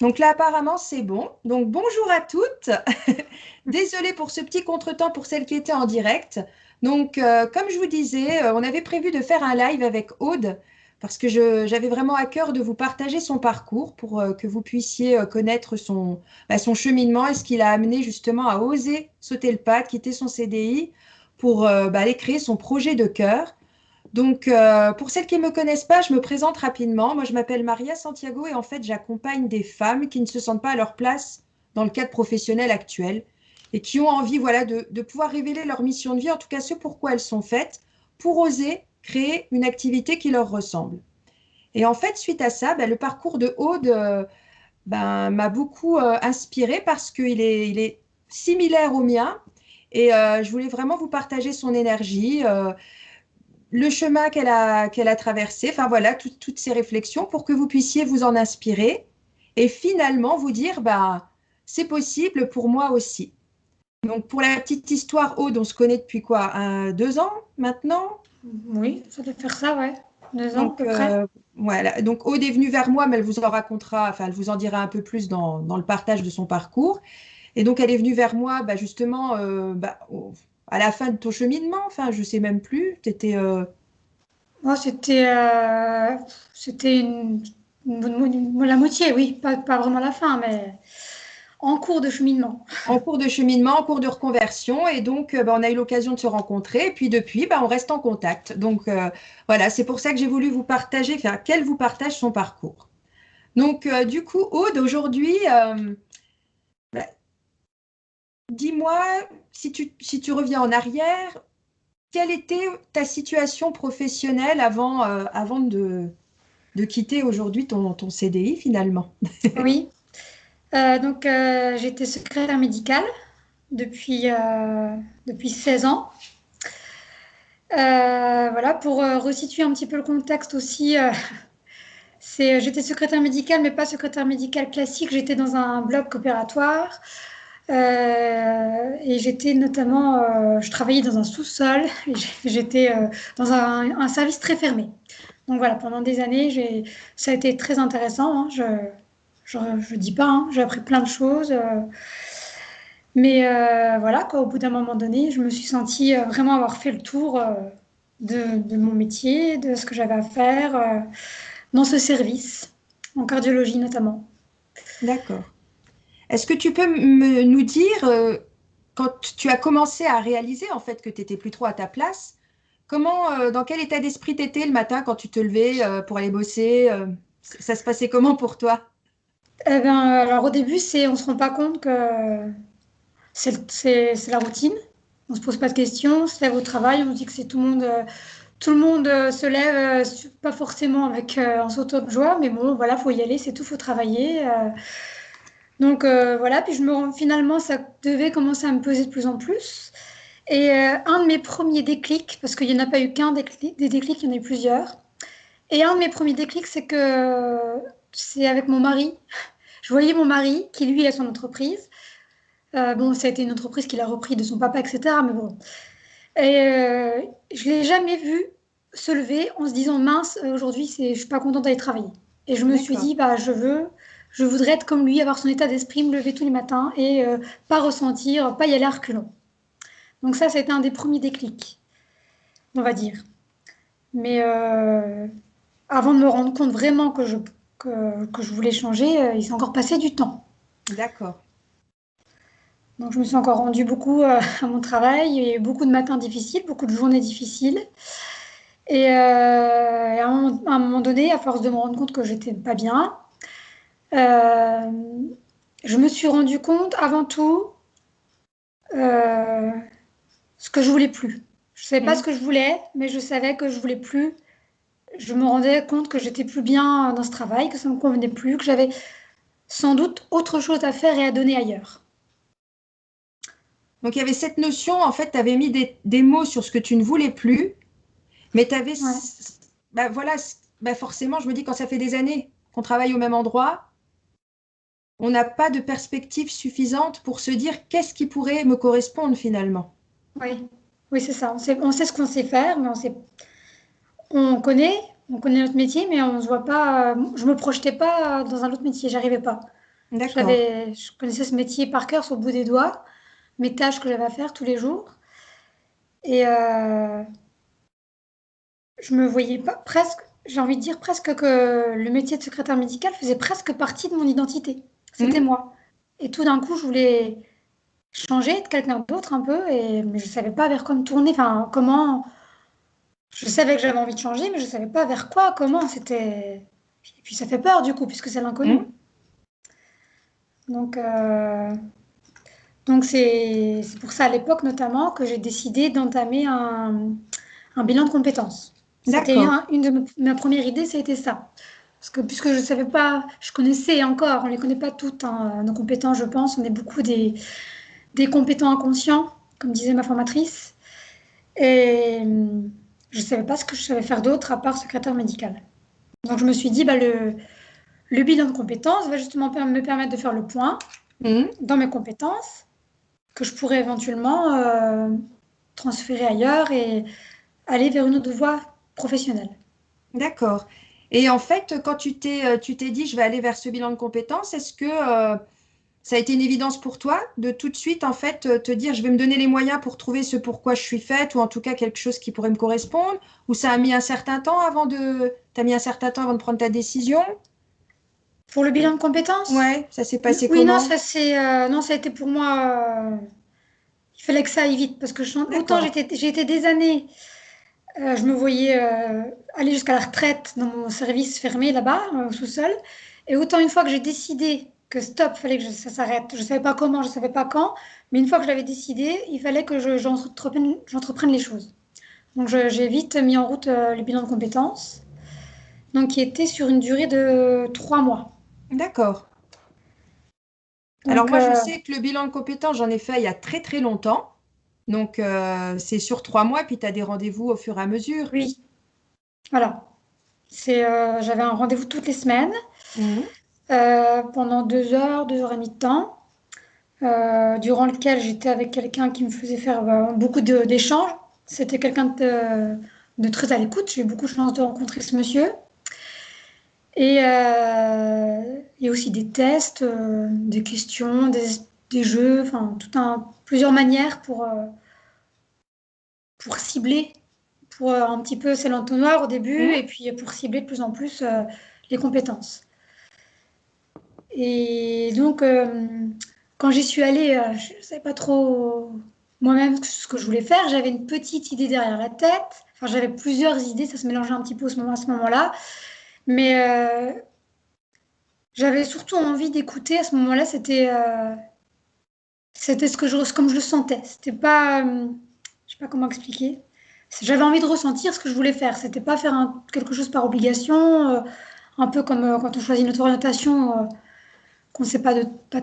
Donc là, apparemment, c'est bon. Donc bonjour à toutes. Désolée pour ce petit contretemps pour celles qui étaient en direct. Donc, comme je vous disais, on avait prévu de faire un live avec Aude parce que j'avais vraiment à cœur de vous partager son parcours pour que vous puissiez connaître son cheminement et ce qui l'a amené justement à oser sauter le pas, quitter son CDI pour aller créer son projet de cœur. Donc, pour celles qui ne me connaissent pas, je me présente rapidement. Moi, je m'appelle Maria Santiago et en fait, j'accompagne des femmes qui ne se sentent pas à leur place dans le cadre professionnel actuel et qui ont envie, voilà, de pouvoir révéler leur mission de vie, en tout cas ce pourquoi elles sont faites, pour oser créer une activité qui leur ressemble. Et en fait, suite à ça, le parcours de Aude m'a beaucoup inspirée parce qu'il est similaire au mien et je voulais vraiment vous partager son énergie. Le chemin qu'elle a traversé, enfin voilà, toutes ces réflexions pour que vous puissiez vous en inspirer et finalement vous dire, c'est possible pour moi aussi. Donc pour la petite histoire, Aude, on se connaît depuis quoi? 2 ans maintenant? Oui, ça doit faire ça, ouais. 2 ans à Donc peu près. voilà, donc Aude est venue vers moi, mais elle vous en racontera, enfin elle vous en dira un peu plus dans le partage de son parcours. Et donc elle est venue vers moi, justement, à la fin de ton cheminement, enfin je sais même plus, tu étais Moi, c'était la moitié, oui. Pas vraiment la fin, mais en cours de cheminement. en cours de cheminement, en cours de reconversion. Et donc, on a eu l'occasion de se rencontrer. Et puis, depuis, on reste en contact. Donc, voilà, c'est pour ça que j'ai voulu vous partager, enfin, qu'elle vous partage son parcours. Donc, du coup, Aude, aujourd'hui, bah, dis-moi, si tu reviens en arrière, quelle était ta situation professionnelle avant de quitter aujourd'hui ton CDI finalement? Oui. J'étais secrétaire médicale depuis, depuis 16 ans. Voilà, pour resituer un petit peu le contexte aussi, j'étais secrétaire médicale, mais pas secrétaire médicale classique. J'étais dans un bloc opératoire. Et j'étais notamment, je travaillais dans un sous-sol, et j'étais dans un service très fermé. Donc voilà, pendant des années, ça a été très intéressant, hein. Je dis pas, hein, j'ai appris plein de choses. Mais voilà, quoi, au bout d'un moment donné, je me suis sentie vraiment avoir fait le tour de mon métier, de ce que j'avais à faire dans ce service, en cardiologie notamment. D'accord. Est-ce que tu peux nous dire, quand tu as commencé à réaliser en fait que tu n'étais plus trop à ta place, dans quel état d'esprit tu étais le matin quand tu te levais pour aller bosser ça se passait comment pour toi? Alors au début, on se rend pas compte que c'est la routine. On se pose pas de questions, on se lève au travail, on se dit que c'est tout le monde se lève, pas forcément en sautant de joie, mais bon, voilà, faut y aller, c'est tout, faut travailler. Voilà, puis finalement, ça devait commencer à me peser de plus en plus. Et un de mes premiers déclics, parce qu'il n'y en a pas eu qu'un des déclics, il y en a eu plusieurs. Et un de mes premiers déclics, c'est avec mon mari. Je voyais mon mari, qui lui a son entreprise. Bon, ça a été une entreprise qu'il a repris de son papa, etc. Mais bon. Et je ne l'ai jamais vu se lever en se disant, mince, aujourd'hui, je ne suis pas contente d'aller travailler. Et je me suis D'accord. dit, je voudrais être comme lui, avoir son état d'esprit, me lever tous les matins et pas ressentir, pas y aller à reculons. Donc ça, c'était un des premiers déclics, on va dire. Mais avant de me rendre compte vraiment que je voulais changer, il s'est encore passé du temps. D'accord. Donc je me suis encore rendue beaucoup à mon travail. Il y a eu beaucoup de matins difficiles, beaucoup de journées difficiles. Et à un moment donné, à force de me rendre compte que j'étais pas bien, euh, je me suis rendu compte avant tout euh, ce que je voulais plus. Je savais pas ce Mhm. que je voulais, mais je savais que je voulais plus. Je me rendais compte que j'étais plus bien dans ce travail, que ça me convenait plus, que j'avais sans doute autre chose à faire et à donner ailleurs. Donc il y avait cette notion, en fait, tu avais mis des mots sur ce que tu ne voulais plus, mais tu avais, Ouais. voilà, forcément, je me dis, quand ça fait des années qu'on travaille au même endroit, on n'a pas de perspective suffisante pour se dire qu'est-ce qui pourrait me correspondre finalement. Oui, oui, c'est ça. On sait ce qu'on sait faire, mais on connaît notre métier, mais on se voit pas. Je me projetais pas dans un autre métier, j'arrivais pas. D'accord. Je connaissais ce métier par cœur sur le bout des doigts, mes tâches que j'avais à faire tous les jours. Et je me voyais pas presque, j'ai envie de dire presque que le métier de secrétaire médical faisait presque partie de mon identité. C'était Mhm. moi. Et tout d'un coup, je voulais changer, être quelqu'un d'autre un peu, mais je savais pas vers quoi me tourner, enfin comment. Je savais que j'avais envie de changer, mais je savais pas vers quoi, comment. C'était. Et puis ça fait peur du coup, puisque c'est l'inconnu. Mhm. Donc, euh, donc c'est pour ça à l'époque notamment que j'ai décidé d'entamer un bilan de compétences. C'était D'accord. une de ma première idée, c'était ça. Parce que puisque je ne savais pas, je connaissais encore, on ne les connaît pas toutes, hein, nos compétences, je pense. On est beaucoup des compétents inconscients, comme disait ma formatrice. Et je ne savais pas ce que je savais faire d'autre à part secrétaire médical. Donc je me suis dit, bah, le bilan de compétences va justement me permettre de faire le point Mhm. dans mes compétences que je pourrais éventuellement transférer ailleurs et aller vers une autre voie professionnelle. D'accord. Et en fait, quand tu t'es dit, je vais aller vers ce bilan de compétences, est-ce que ça a été une évidence pour toi de tout de suite, en fait, te dire, je vais me donner les moyens pour trouver ce pourquoi je suis faite, ou en tout cas quelque chose qui pourrait me correspondre, ou ça a mis un certain temps avant de, t'as mis un certain temps avant de prendre ta décision? Pour le bilan de compétences, Ouais, ça s'est passé oui, non, comment? non, ça a été pour moi. Il fallait que ça aille vite parce que autant D'accord. j'ai été des années, je me voyais aller jusqu'à la retraite dans mon service fermé là-bas, au sous-sol, et autant une fois que j'ai décidé que stop, fallait que ça s'arrête. Je ne savais pas comment, je ne savais pas quand, mais une fois que je l'avais décidé, il fallait que j'entreprenne les choses. Donc j'ai vite mis en route le bilan de compétences, donc qui était sur une durée de 3 mois. D'accord. Alors Donc moi, je sais que le bilan de compétences, j'en ai fait il y a très très longtemps. Donc c'est sur 3 mois, puis tu as des rendez-vous au fur et à mesure. oui, voilà. J'avais un rendez-vous toutes les semaines Mhm. pendant 2 heures et demie de temps, durant lequel j'étais avec quelqu'un qui me faisait faire beaucoup d'échanges. C'était quelqu'un de très à l'écoute. J'ai eu beaucoup de chance de rencontrer ce monsieur. Et aussi des tests, des questions, des jeux, enfin, plusieurs manières pour cibler, pour un petit peu, c'est l'entonnoir au début, Mhm. et puis pour cibler de plus en plus les compétences. Et donc, quand j'y suis allée, je ne savais pas trop moi-même ce que je voulais faire. J'avais une petite idée derrière la tête. Enfin, j'avais plusieurs idées, ça se mélangeait un petit peu à ce moment-là. Mais j'avais surtout envie d'écouter à ce moment-là. C'était comme je le sentais. C'était pas, je sais pas comment expliquer. J'avais envie de ressentir ce que je voulais faire. C'était pas faire quelque chose par obligation, un peu comme quand on choisit notre orientation. Qu'on ne sait pas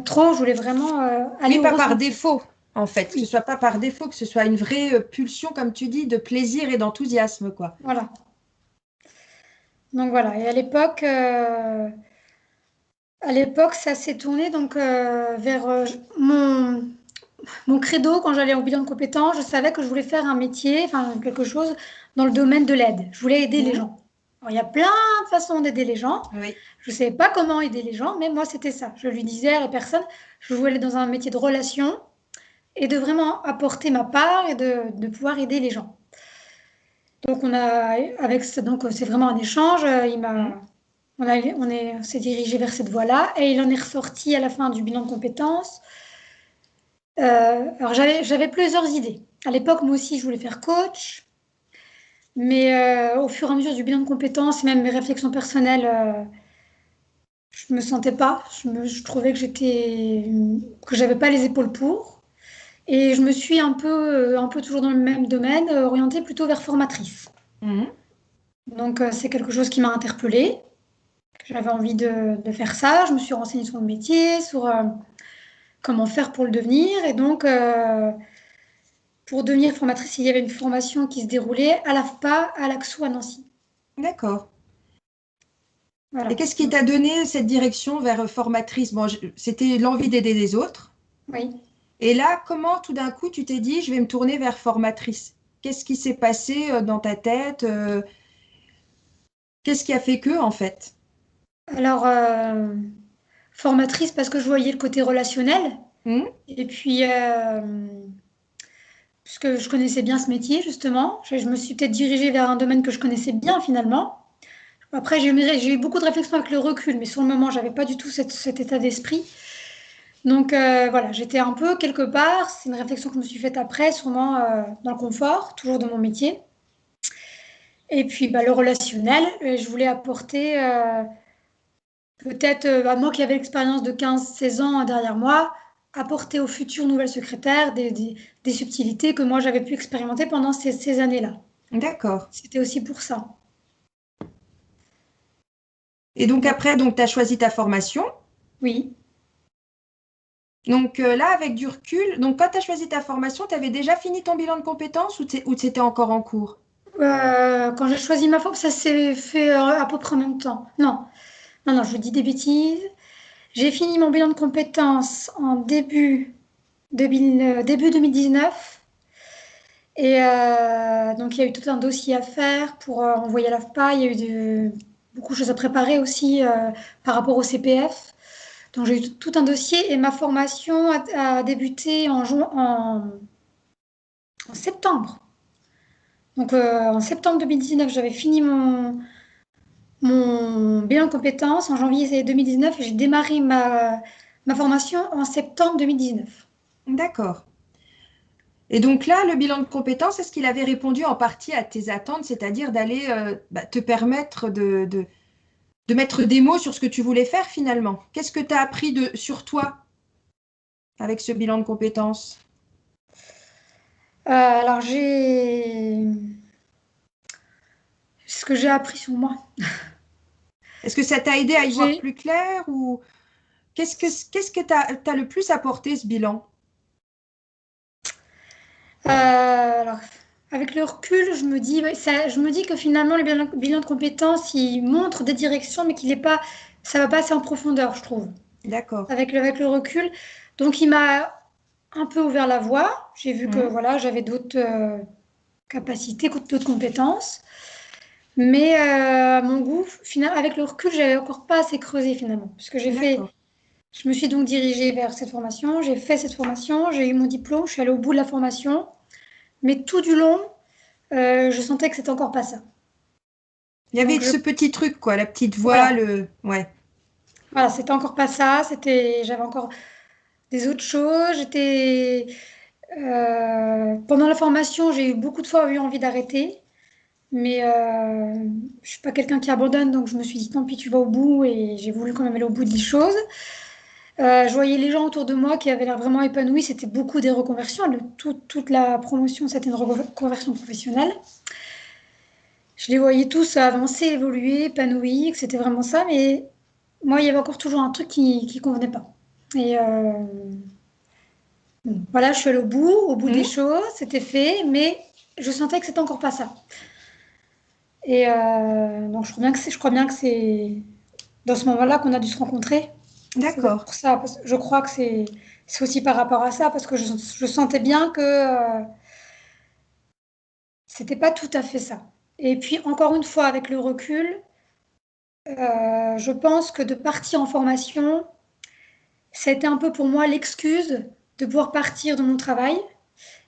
trop. Je voulais vraiment aller Oui, au pas par ressenti. défaut, en fait. Que ce Oui, soit pas par défaut, que ce soit une vraie pulsion, comme tu dis, de plaisir et d'enthousiasme, quoi. voilà. Donc voilà. Et à l'époque, ça s'est tourné donc vers mon credo quand j'allais au bilan de compétences. Je savais que je voulais faire un métier, enfin quelque chose dans le domaine de l'aide. Je voulais aider les Mhm. gens. Alors, il y a plein de façons d'aider les gens. Oui, Je ne savais pas comment aider les gens, mais moi, c'était ça. Je lui disais à la personne, je voulais aller dans un métier de relation et de vraiment apporter ma part et de pouvoir aider les gens. Donc donc c'est vraiment un échange. Mhm. On s'est dirigé vers cette voie-là et il en est ressorti à la fin du bilan de compétences. Alors j'avais plusieurs idées. À l'époque, moi aussi, je voulais faire coach, mais au fur et à mesure du bilan de compétences et même mes réflexions personnelles, je me sentais pas. Je trouvais que j'avais pas les épaules pour. Et je me suis un peu toujours dans le même domaine, orientée plutôt vers formatrice. Mhm. Donc, c'est quelque chose qui m'a interpellée. J'avais envie de faire ça. Je me suis renseignée sur le métier, sur comment faire pour le devenir. Et donc, pour devenir formatrice, il y avait une formation qui se déroulait à l'AFPA, à l'AXO, à Nancy. D'accord. Et Voilà. qu'est-ce qui Donc, t'a donné cette direction vers formatrice? Bon, c'était l'envie d'aider les autres. oui. Et là, comment tout d'un coup tu t'es dit, je vais me tourner vers formatrice? Qu'est-ce qui s'est passé dans ta tête? Qu'est-ce qui a fait que, en fait? Alors, formatrice parce que je voyais le côté relationnel. Hmm. Et puis, puisque je connaissais bien ce métier, justement, je me suis peut-être dirigée vers un domaine que je connaissais bien finalement. Après, j'ai eu beaucoup de réflexions avec le recul, mais sur le moment, j'avais pas du tout cet état d'esprit. Donc voilà, j'étais un peu quelque part, c'est une réflexion que je me suis faite après, sûrement dans le confort, toujours de mon métier. Et puis bah, le relationnel, je voulais apporter peut-être, moi qui avais l'expérience de 15-16 ans derrière moi, apporter aux futures nouvelles secrétaires des subtilités que moi j'avais pu expérimenter pendant ces années-là. D'accord. C'était aussi pour ça. Et donc Donc après, donc tu as choisi ta formation. oui. Donc là, avec du recul, donc quand tu as choisi ta formation, tu avais déjà fini ton bilan de compétences ou c'était encore en cours? Quand j'ai choisi ma forme, ça s'est fait à peu près en même temps. Non, non, non, je vous dis des bêtises. J'ai fini mon bilan de compétences en début 2019. Et donc, il y a eu tout un dossier à faire pour envoyer à l'AFPA. Il y a eu beaucoup de choses à préparer aussi par rapport au CPF. Donc, j'ai eu tout un dossier et ma formation a débuté en septembre. Donc, en septembre 2019, j'avais fini mon bilan de compétences en janvier 2019 et j'ai démarré ma formation en septembre 2019. D'accord. Et donc là, le bilan de compétences, est-ce qu'il avait répondu en partie à tes attentes, c'est-à-dire d'aller te permettre de mettre des mots sur ce que tu voulais faire finalement? Qu'est-ce que tu as appris sur toi avec ce bilan de compétences? Alors, ce que j'ai appris sur moi. Est-ce que ça t'a aidé à y voir J'ai plus clair ou qu'est-ce que t'as le plus apporté ce bilan? alors, avec le recul, je me dis, ouais, je me dis que finalement, le bilan de compétences, il montre des directions, mais qu'il est pas, ça va pas assez en profondeur, je trouve, D'accord. avec le recul. Donc, il m'a un peu ouvert la voie. J'ai vu que Mhm. voilà, j'avais d'autres capacités, d'autres compétences. Mais à mon goût, avec le recul, j'avais encore pas assez creusé finalement. Parce que D'accord. je me suis donc dirigée vers cette formation, j'ai fait cette formation, j'ai eu mon diplôme, je suis allée au bout de la formation. Mais tout du long, je sentais que c'était encore pas ça. Il y avait Donc ce petit truc, quoi, la petite voix, voilà, Ouais, voilà, c'était encore pas ça. J'avais encore des autres choses. Pendant la formation, j'ai eu beaucoup de fois eu envie d'arrêter, mais je suis pas quelqu'un qui abandonne, donc je me suis dit tant pis, tu vas au bout, et j'ai voulu quand même aller au bout des choses. Je voyais les gens autour de moi qui avaient l'air vraiment épanouis. C'était beaucoup des reconversions. Toute la promotion, c'était une reconversion professionnelle. Je les voyais tous avancer, évoluer, épanouis, que c'était vraiment ça, mais moi, il y avait encore toujours un truc qui convenait pas. Et bon, voilà, je suis allée au bout des Mhm. choses, c'était fait, mais je sentais que c'était encore pas ça. Et donc, je crois bien que c'est dans ce moment-là qu'on a dû se rencontrer. Ça doit être D'accord. pour ça, parce que je crois que c'est aussi par rapport à ça, parce que je sentais bien que c'était pas tout à fait ça. Et puis, encore une fois, avec le recul, je pense que de partir en formation, ça a été un peu pour moi l'excuse de pouvoir partir de mon travail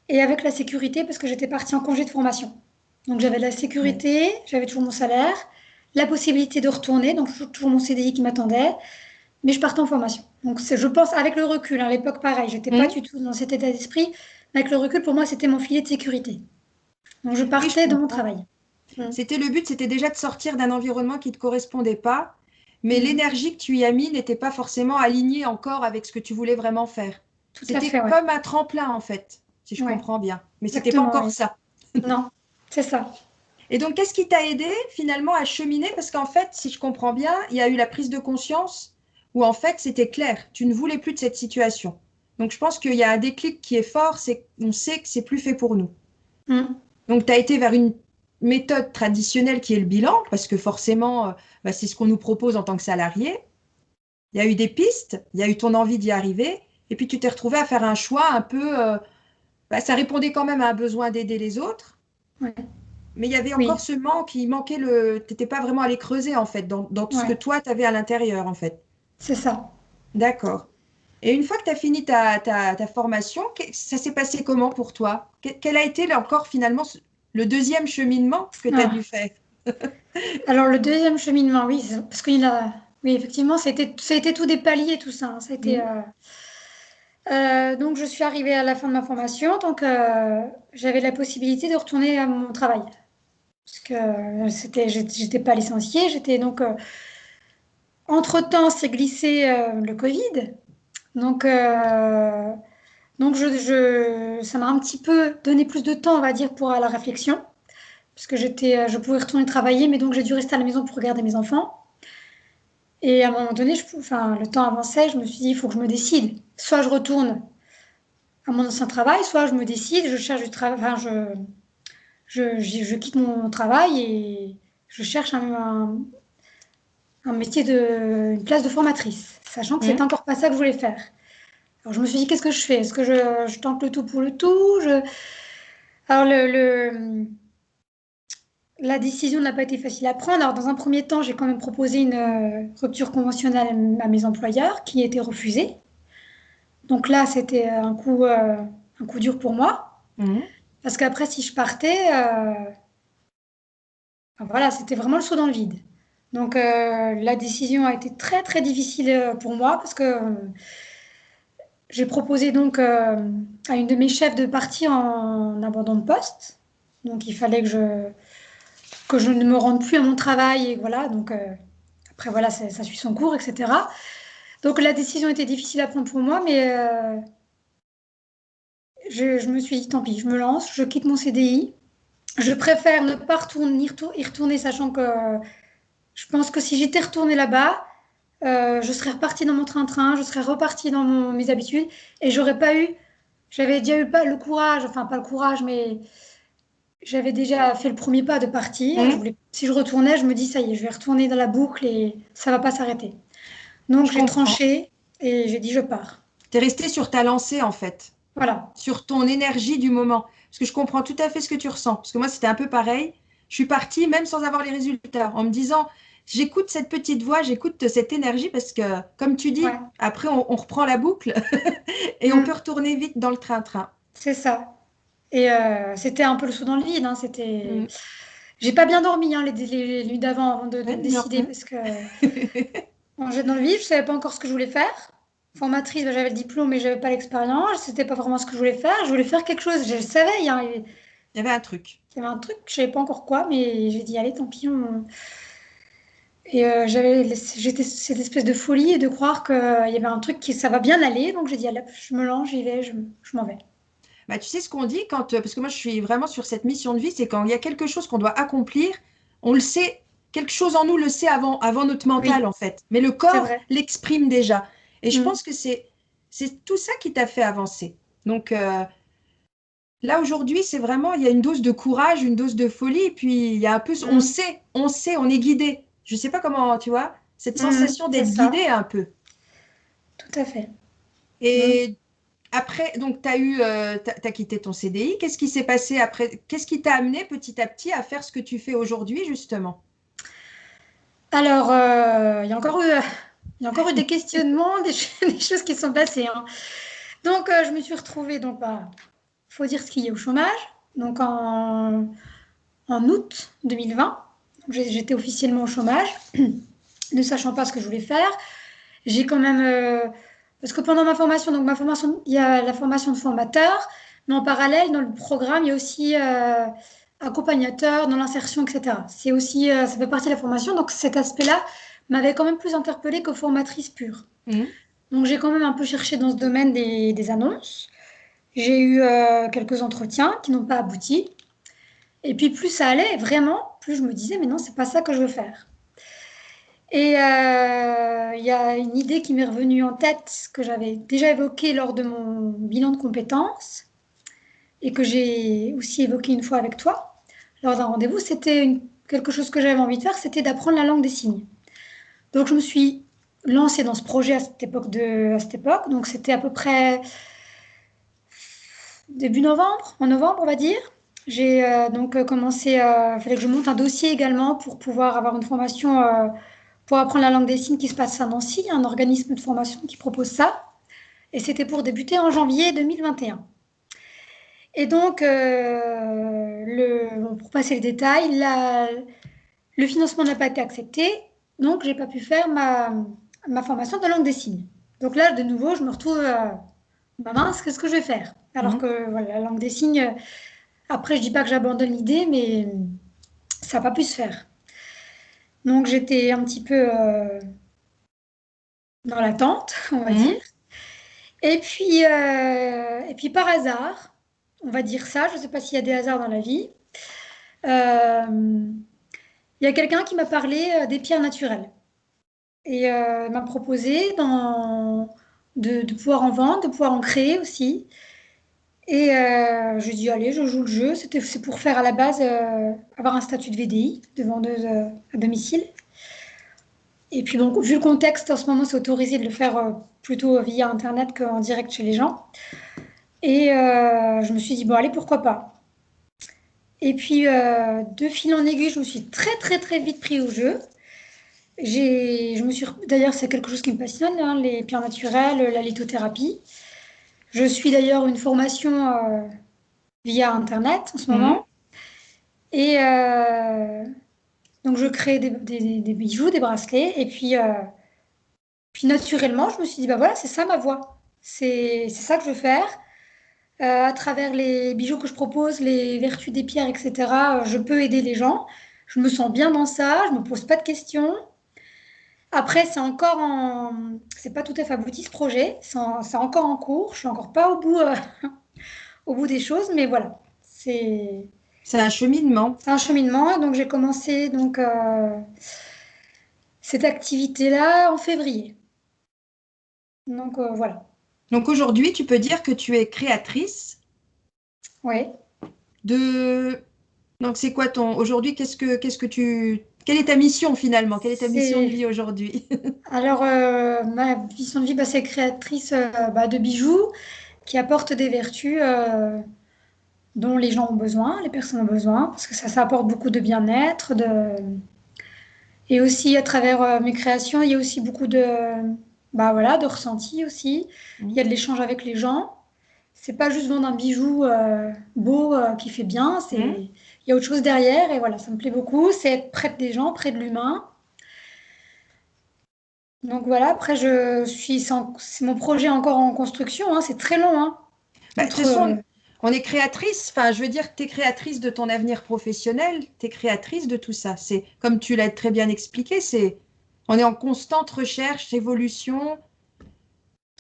et avec la sécurité parce que j'étais partie en congé de formation. Donc j'avais de la Ouais. sécurité, j'avais toujours mon salaire, la possibilité de retourner, donc toujours mon CDI qui m'attendait, mais je partais en formation. Donc je pense avec le recul, à l'époque pareil, j'étais pas Mhm. du tout dans cet état d'esprit, mais avec le recul pour moi c'était mon filet de sécurité. Donc je Oui, je partais de mon comprends. travail. Mm. C'était le but, c'était déjà de sortir d'un environnement qui ne te correspondait pas, mais Mm. l'énergie que tu y as mis n'était pas forcément alignée encore avec ce que tu voulais vraiment faire. Tout à C'était fait, ouais. comme un tremplin, en fait, si je Ouais, comprends bien. Mais c'était pas exactement, encore oui. ça. Non, c'est ça. Et donc, qu'est-ce qui t'a aidé finalement à cheminer? Parce qu'en fait, si je comprends bien, il y a eu la prise de conscience où en fait c'était clair, tu ne voulais plus de cette situation. Donc, je pense qu'il y a un déclic qui est fort, c'est qu'on sait que c'est plus fait pour nous. Mm. Donc, tu as été vers une méthode traditionnelle qui est le bilan, parce que forcément, bah, c'est ce qu'on nous propose en tant que salarié. Il y a eu des pistes, il y a eu ton envie d'y arriver, et puis tu t'es retrouvé à faire un choix un peu, bah, ça répondait quand même à un besoin d'aider les autres, Ouais. mais il y avait encore Oui, ce manque, il manquait tu n'étais pas vraiment allé creuser en fait, dans tout ce que ouais, toi, tu avais à l'intérieur en fait. c'est ça. D'accord. Et une fois que tu as fini ta formation, ça s'est passé comment pour toi? Quel a été là encore finalement le deuxième cheminement que tu as dû Ah. faire? Alors, le deuxième cheminement, oui, parce qu'il a. Oui, effectivement, ça a été tout des paliers, tout ça, hein. Ça a été, Mhm. donc, je suis arrivée à la fin de ma formation, donc j'avais la possibilité de retourner à mon travail. Parce que j'étais pas licenciée, j'étais donc. Entre-temps, s'est glissé le Covid. Donc, ça m'a un petit peu donné plus de temps, on va dire, pour la réflexion. Parce que je pouvais retourner travailler, mais donc j'ai dû rester à la maison pour regarder mes enfants. Et à un moment donné, enfin, le temps avançait, je me suis dit, il faut que je me décide. Soit je retourne à mon ancien travail, soit je me décide, je cherche du travail, enfin, je quitte mon travail et je cherche un métier une place de formatrice, sachant que c'était Mhm. encore pas ça que je voulais faire. Alors je me suis dit, qu'est-ce que je fais? Est-ce que je tente le tout pour le tout? Alors la décision n'a pas été facile à prendre. Alors dans un premier temps, j'ai quand même proposé une rupture conventionnelle à mes employeurs qui a été refusée. Donc là, c'était un coup dur pour moi. Mhm. Parce qu'après, si je partais, enfin, voilà, c'était vraiment le saut dans le vide. Donc la décision a été très très difficile pour moi parce que j'ai proposé donc à une de mes chefs de partir en abandon de poste. Donc il fallait que je ne me rende plus à mon travail et voilà. Donc après voilà, ça suit son cours, etc. Donc la décision était difficile à prendre pour moi, mais je me suis dit tant pis, je me lance, je quitte mon CDI. Je préfère ne pas y retourner, sachant que je pense que si j'étais retournée là-bas, je serais repartie dans mon train-train, je serais repartie dans mes habitudes et j'avais déjà eu pas le courage, enfin pas le courage, mais j'avais déjà fait le premier pas de partir. Mhm. Si je retournais, je me dis ça y est, je vais retourner dans la boucle et ça va pas s'arrêter. Donc Je j'ai comprends. tranché et j'ai dit je pars. Tu es resté sur ta lancée en fait, Voilà. sur ton énergie du moment. Parce que je comprends tout à fait ce que tu ressens. Parce que moi, c'était un peu pareil. Je suis partie même sans avoir les résultats, en me disant, j'écoute cette petite voix, j'écoute cette énergie, parce que, comme tu dis, Ouais. après, on reprend la boucle et on peut Mm. retourner vite dans le train-train. C'est ça. Et c'était un peu le saut dans le vide, hein. Mm. J'ai pas bien dormi, hein, les nuits d'avant avant de Ouais, me décider non. parce que bon, j'étais dans le vide, je savais pas encore ce que je voulais faire. Formatrice, bah, j'avais le diplôme mais j'avais pas l'expérience. C'était pas vraiment ce que je voulais faire. Je voulais faire quelque chose. Je le savais, hein, Il y avait un truc. il y avait un truc, je savais pas encore quoi, mais j'ai dit allez, tant pis. Et j'étais cette espèce de folie et de croire qu'il y avait un truc qui ça va bien aller. Donc j'ai dit allez, je me lance, j'y vais, je m'en vais. Bah, tu sais ce qu'on dit quand, parce que moi je suis vraiment sur cette mission de vie, c'est quand il y a quelque chose qu'on doit accomplir, on le sait, quelque chose en nous le sait avant notre mental Oui, en fait, mais le c'est corps vrai. l'exprime déjà. Et je Mm. pense que c'est tout ça qui t'a fait avancer. Donc là aujourd'hui, c'est vraiment, il y a une dose de courage, une dose de folie, et puis il y a un peu, Mm. on est guidé. Je sais pas comment, tu vois, cette sensation C'est d'être ça, guidé un peu. tout à fait. Mm. Et après, donc, t'as quitté ton CDI. Qu'est-ce qui s'est passé après? Qu'est-ce qui t'a amené petit à petit à faire ce que tu fais aujourd'hui, justement? Alors, il y a encore eu des questionnements, des choses qui sont passées, hein. Donc, je me suis retrouvée, donc, bah, faut dire ce qu'il y a au chômage. Donc, en août 2020, j'étais officiellement au chômage, ne sachant pas ce que je voulais faire. J'ai quand même, parce que pendant ma formation, donc ma formation, il y a la formation de formateur, mais en parallèle, dans le programme, il y a aussi accompagnateur dans l'insertion, etc. C'est aussi, ça fait partie de la formation, donc cet aspect-là m'avait quand même plus interpellée que formatrice pure. Mhm. Donc j'ai quand même un peu cherché dans ce domaine des annonces. J'ai eu quelques entretiens qui n'ont pas abouti. Et puis plus ça allait, vraiment, plus je me disais, mais non, c'est pas ça que je veux faire. Et il y a une idée qui m'est revenue en tête, que j'avais déjà évoquée lors de mon bilan de compétences, et que j'ai aussi évoquée une fois avec toi, lors d'un rendez-vous. Quelque chose que j'avais envie de faire, c'était d'apprendre la langue des signes. Donc je me suis lancée dans ce projet à cette époque. Donc c'était à peu près début novembre, en novembre, on va dire. J'ai donc commencé, il fallait que je monte un dossier également pour pouvoir avoir une formation pour apprendre la langue des signes qui se passe à Nancy. Il y a un organisme de formation qui propose ça. Et c'était pour débuter en janvier 2021. Et donc, pour passer les détails, le financement n'a pas été accepté. Donc, je n'ai pas pu faire ma formation de langue des signes. Donc là, de nouveau, je me retrouve mince, qu'est-ce que je vais faire? Alors que voilà, la langue des signes, après, je ne dis pas que j'abandonne l'idée, mais ça n'a pas pu se faire. Donc, j'étais un petit peu dans l'attente, on va dire. Et puis, par hasard, on va dire ça, je ne sais pas s'il y a des hasards dans la vie, il y a quelqu'un qui m'a parlé des pierres naturelles et m'a proposé de pouvoir en vendre, de pouvoir en créer aussi. Et je lui ai dit, allez, je joue le jeu. C'est pour faire à la base avoir un statut de VDI, de vendeuse à domicile. Et puis, donc, vu le contexte, en ce moment, c'est autorisé de le faire plutôt via Internet qu'en direct chez les gens. Et je me suis dit, bon, allez, pourquoi pas. Et puis, de fil en aiguille, je me suis très, très, très vite pris au jeu. D'ailleurs, c'est quelque chose qui me passionne, hein, les pierres naturelles, la lithothérapie. Je suis d'ailleurs une formation via Internet en ce moment. Et donc, je crée des bijoux, des bracelets. Et puis, naturellement, je me suis dit, bah voilà, c'est ça ma voie. C'est ça que je veux faire. À travers les bijoux que je propose, les vertus des pierres, etc., je peux aider les gens. Je me sens bien dans ça, je ne me pose pas de questions. Après, c'est pas tout à fait abouti ce projet, c'est encore en cours, je suis encore pas au bout des choses, mais voilà, c'est un cheminement. c'est un cheminement. Donc j'ai commencé cette activité-là en février. Donc voilà. Donc aujourd'hui, tu peux dire que tu es créatrice Oui. Donc c'est quoi aujourd'hui, quelle est ta mission finalement? Quelle est ta mission de vie aujourd'hui? Alors, ma mission de vie, bah, c'est créatrice de bijoux qui apportent des vertus dont les gens ont besoin, les personnes ont besoin, parce que ça apporte beaucoup de bien-être. Et aussi, à travers mes créations, il y a aussi beaucoup de ressenti aussi. Il y a de l'échange avec les gens. C'est pas juste vendre un bijou beau qui fait bien, il y a autre chose derrière. Et voilà, ça me plaît beaucoup. C'est être près des gens, près de l'humain. Donc voilà, après, c'est mon projet encore en construction, hein, c'est très long. Hein, De toute façon, on est créatrice, enfin, je veux dire que tu es créatrice de ton avenir professionnel, tu es créatrice de tout ça. C'est, comme tu l'as très bien expliqué, on est en constante recherche, évolution.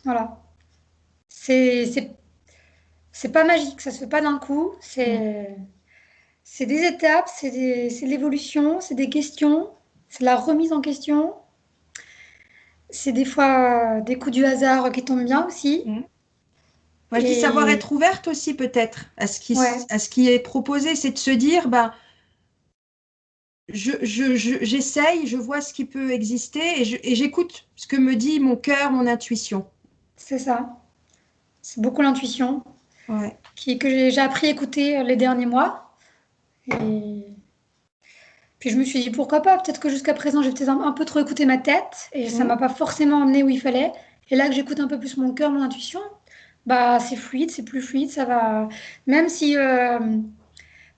Voilà. C'est pas magique, ça se fait pas d'un coup. C'est des étapes, c'est de l'évolution, c'est des questions, c'est de la remise en question. C'est des fois des coups du hasard qui tombent bien aussi. Moi, je dis savoir être ouverte aussi peut-être à ce qui est proposé, c'est de se dire, ben, j'essaye, je vois ce qui peut exister et j'écoute ce que me dit mon cœur, mon intuition. C'est ça. C'est beaucoup l'intuition Ouais. que j'ai appris à écouter les derniers mois. Et puis je me suis dit pourquoi pas, peut-être que jusqu'à présent j'ai peut-être un peu trop écouté ma tête et ça m'a pas forcément emmené où il fallait. Et là que j'écoute un peu plus mon cœur, mon intuition, bah c'est fluide, c'est plus fluide, ça va. Même si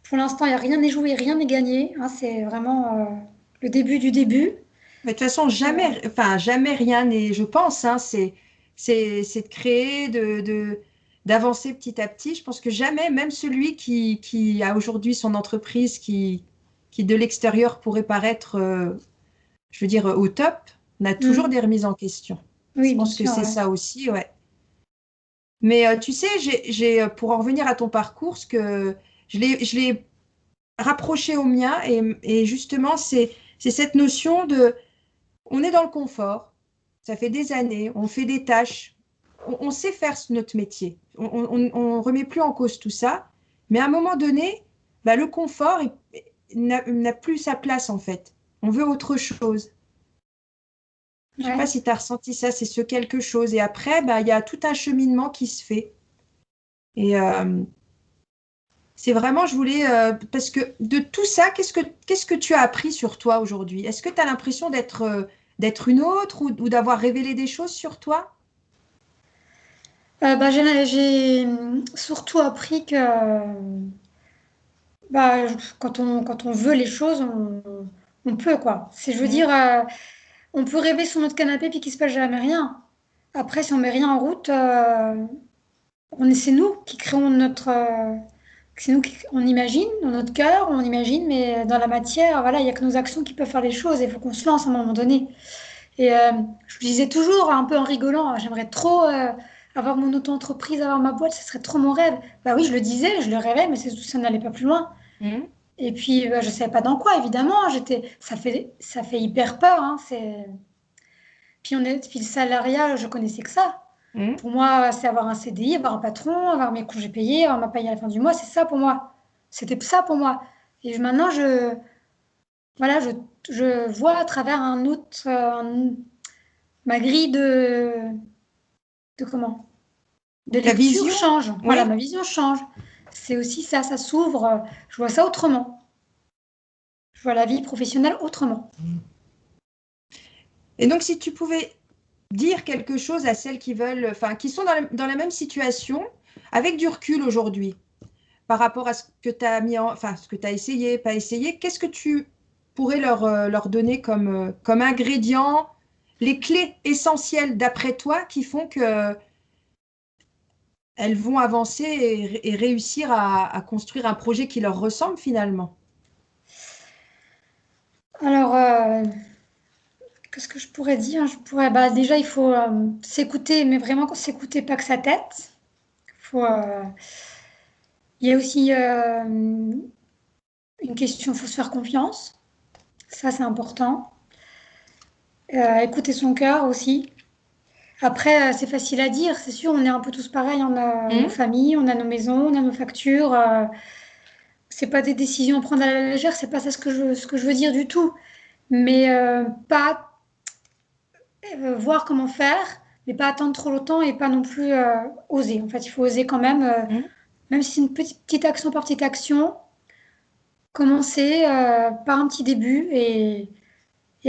pour l'instant il n'y a rien n'est joué, rien n'est gagné, hein, c'est vraiment le début du début. Mais de toute façon, jamais rien n'est, je pense, hein, c'est de créer, d'avancer petit à petit. Je pense que jamais, même celui qui a aujourd'hui son entreprise qui de l'extérieur pourrait paraître, je veux dire, au top, on a toujours des remises en question. Oui, Je pense que c'est ça aussi, ouais. Mais tu sais, pour en revenir à ton parcours, je l'ai rapproché au mien et justement, c'est cette notion de on est dans le confort, ça fait des années, on fait des tâches, on sait faire notre métier, on remet plus en cause tout ça, mais à un moment donné, bah, le confort n'a plus sa place en fait. On veut autre chose. Je ne sais pas si tu as ressenti ça, c'est ce quelque chose. Et après, bah, il y a tout un cheminement qui se fait. Et c'est vraiment, je voulais, parce que de tout ça, qu'est-ce que tu as appris sur toi aujourd'hui? Est-ce que tu as l'impression d'être d'être une autre ou d'avoir révélé des choses sur toi? J'ai surtout appris que bah, quand on veut les choses, on peut, quoi. Je veux Mm, dire, on peut rêver sur notre canapé puis qu'il se passe jamais rien. Après, si on met rien en route, c'est nous qui créons c'est nous qui, on imagine dans notre cœur, on imagine, mais dans la matière, voilà, il y a que nos actions qui peuvent faire les choses. Il faut qu'on se lance à un moment donné. Et je lui disais toujours, un peu en rigolant, j'aimerais trop avoir mon auto-entreprise, avoir ma boîte, ce serait trop mon rêve. Bah oui, je le disais, je le rêvais, mais ça n'allait pas plus loin. mm. Et puis, je ne savais pas dans quoi, évidemment. Ça fait hyper peur. Hein, puis le salariat, je connaissais que ça. Mm. Pour moi, c'est avoir un CDI, avoir un patron, avoir mes congés payés, avoir ma paye à la fin du mois. C'est ça pour moi. C'était ça pour moi. Et maintenant, voilà, je vois à travers ma grille de comment? De Ta lecture vision? change. Voilà, Oui. ma vision change. C'est aussi ça, ça s'ouvre. Je vois ça autrement. Je vois la vie professionnelle autrement. Et donc, si tu pouvais dire quelque chose à celles qui veulent, enfin, qui sont dans la même situation, avec du recul aujourd'hui, par rapport à ce que tu as enfin, ce que tu as essayé, pas essayé, qu'est-ce que tu pourrais leur donner comme ingrédient, les clés essentielles d'après toi qui font que elles vont avancer et réussir à construire un projet qui leur ressemble finalement? Alors, qu'est-ce que je pourrais dire? Déjà, il faut s'écouter, mais vraiment s'écouter, pas que sa tête. Faut, il y a aussi une question, il faut se faire confiance. Ça, c'est important. Écouter son cœur aussi. Après, c'est facile à dire, c'est sûr, on est un peu tous pareils. On a nos Hmm. familles, on a nos maisons, on a nos factures. C'est pas des décisions à prendre à la légère, c'est pas ça ce que je veux dire du tout. Mais pas voir comment faire, mais pas attendre trop longtemps et pas non plus oser. En fait, il faut oser quand même, Hmm. même si c'est une petite action par petite action, commencer par un petit début et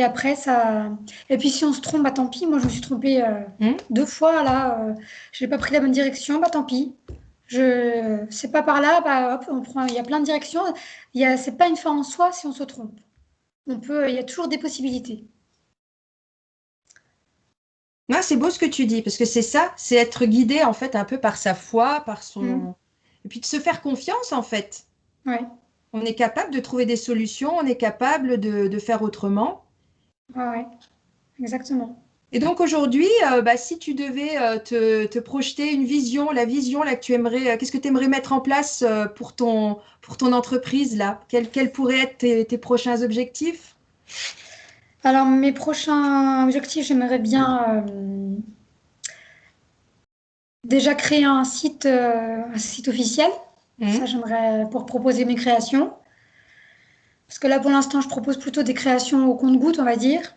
après ça. Et puis si on se trompe, bah tant pis. Moi, je me suis trompée Hmm. 2 fois là. Je n'ai pas pris la bonne direction, bah tant pis. C'est pas par là, bah hop, on prend. Il y a plein de directions. C'est pas une fin en soi si on se trompe. Il y a toujours des possibilités. Non, c'est beau ce que tu dis, parce que c'est ça, c'est être guidé en fait un peu par sa foi, par Mm. son... Et puis de se faire confiance en fait. Ouais, On est capable de trouver des solutions, on est capable de faire autrement. ouais, ouais, exactement. Et donc aujourd'hui, bah, si tu devais te projeter une vision, la vision là que tu aimerais, qu'est-ce que tu aimerais mettre en place pour ton entreprise là? Quels pourraient être tes prochains objectifs? Alors, mes prochains objectifs, j'aimerais bien déjà créer un site officiel. Ça, Mhm. j'aimerais pour proposer mes créations. Parce que là, pour l'instant, je propose plutôt des créations au compte-gouttes, on va dire.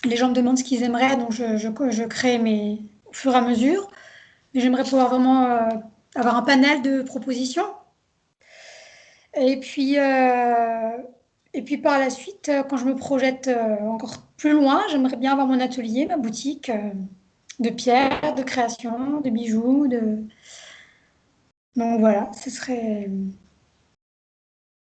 Les gens me demandent ce qu'ils aimeraient, donc je crée au fur et à mesure. Mais j'aimerais pouvoir vraiment avoir un panel de propositions. Et puis, euh, et puis par la suite, quand je me projette encore plus loin, j'aimerais bien avoir mon atelier, ma boutique de pierres, de création, de bijoux. Donc voilà, ce serait.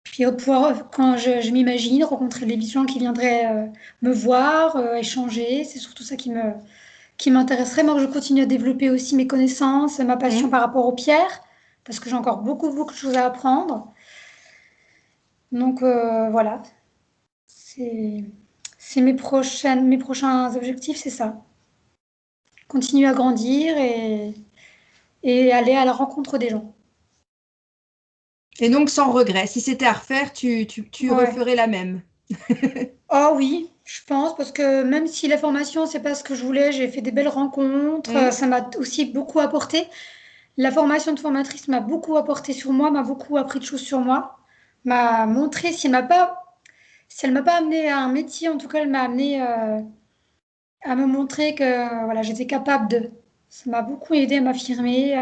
Puis pouvoir, quand je m'imagine, rencontrer les gens qui viendraient me voir, échanger, c'est surtout ça qui m'intéresserait. Moi, je continue à développer aussi mes connaissances, ma passion Mhm. par rapport aux pierres, parce que j'ai encore beaucoup, beaucoup de choses à apprendre. Donc voilà, c'est mes prochains objectifs, c'est ça. Continuer à grandir et aller à la rencontre des gens. Et donc sans regret, si c'était à refaire, tu Ouais. referais la même. Oh oui, je pense, parce que même si la formation, c'est pas ce que je voulais, j'ai fait des belles rencontres, Mhm. ça m'a aussi beaucoup apporté. La formation de formatrice m'a beaucoup apporté sur moi, m'a beaucoup appris de choses sur moi, m'a montré, si elle m'a pas amené à un métier, en tout cas, elle m'a amené à me montrer que voilà, j'étais capable de. Ça m'a beaucoup aidé à m'affirmer,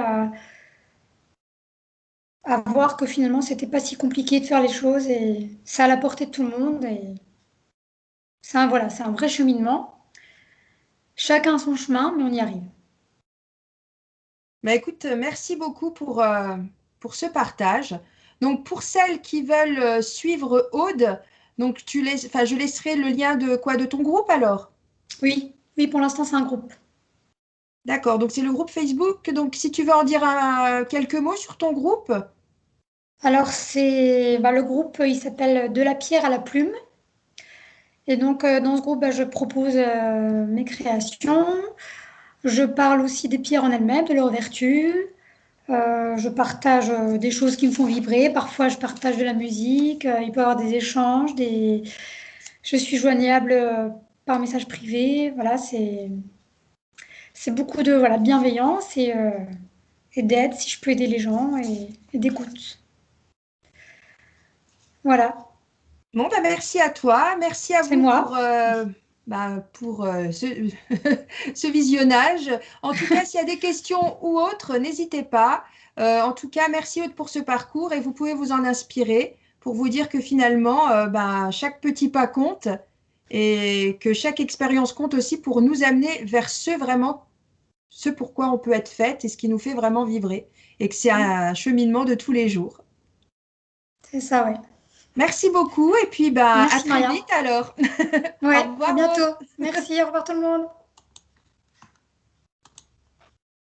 à voir que finalement, c'était pas si compliqué de faire les choses et ça à la portée de tout le monde. Et voilà, c'est un vrai cheminement. Chacun son chemin, mais on y arrive. Bah, écoute, merci beaucoup pour ce partage. Donc, pour celles qui veulent suivre Aude, donc enfin, je laisserai le lien de quoi, de ton groupe alors? Oui, oui, pour l'instant, c'est un groupe. D'accord, donc c'est le groupe Facebook. Donc, si tu veux en dire quelques mots sur ton groupe. Alors, le groupe, il s'appelle De la pierre à la plume. Et donc, dans ce groupe, je propose mes créations. Je parle aussi des pierres en elles-mêmes, de leurs vertus. Je partage des choses qui me font vibrer. Parfois, je partage de la musique. Il peut y avoir des échanges. Je suis joignable par message privé. Voilà, c'est beaucoup de voilà, bienveillance et d'aide si je peux aider les gens et d'écoute. Voilà, Bon, bah, merci à toi. Merci à c'est vous moi. pour ce visionnage. En tout cas, s'il y a des questions ou autres, n'hésitez pas. En tout cas, merci Aude pour ce parcours et vous pouvez vous en inspirer pour vous dire que finalement, chaque petit pas compte et que chaque expérience compte aussi pour nous amener vers ce pourquoi on peut être fait et ce qui nous fait vraiment vibrer et que c'est un cheminement de tous les jours. C'est ça, ouais. Merci beaucoup et puis bah, à Merci, très Maria. vite alors. Au Ouais, à revoir, Aude. bientôt. Merci, au revoir tout le monde.